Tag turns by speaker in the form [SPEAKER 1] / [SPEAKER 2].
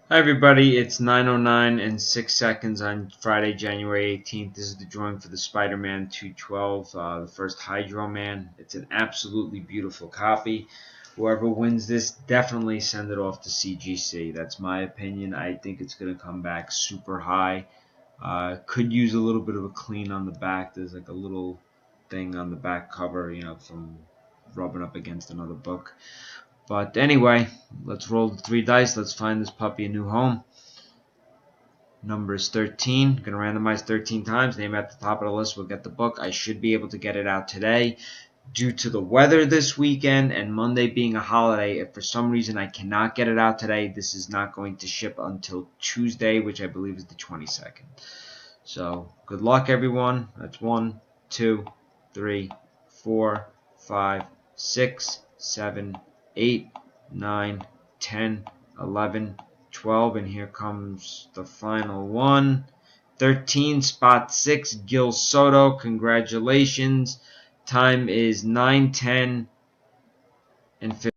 [SPEAKER 1] Hi everybody, it's 9:09 and 6 seconds on Friday, January 18th. This is the drawing for the Spider-Man 212, the first Hydro Man. It's an absolutely beautiful copy. Whoever wins this, definitely send it off to CGC. That's my opinion. I think it's going to come back super high. Could use a little bit of a clean on the back. There's like a little thing on the back cover, from rubbing up against another book. But anyway, let's roll the 3 dice. Let's find this puppy a new home. Number is 13. Going to randomize 13 times. Name at the top of the list will get the book. I should be able to get it out today. Due to the weather this weekend and Monday being a holiday, if for some reason I cannot get it out today, this is not going to ship until Tuesday, which I believe is the 22nd. So, good luck, everyone. That's 1, 2, 3, 4, 5, 6, 7, 8, 9, 10, 11, 12, and here comes the final one. 13, spot 6, Gil Soto. Congratulations. Time is 9:10 and 50.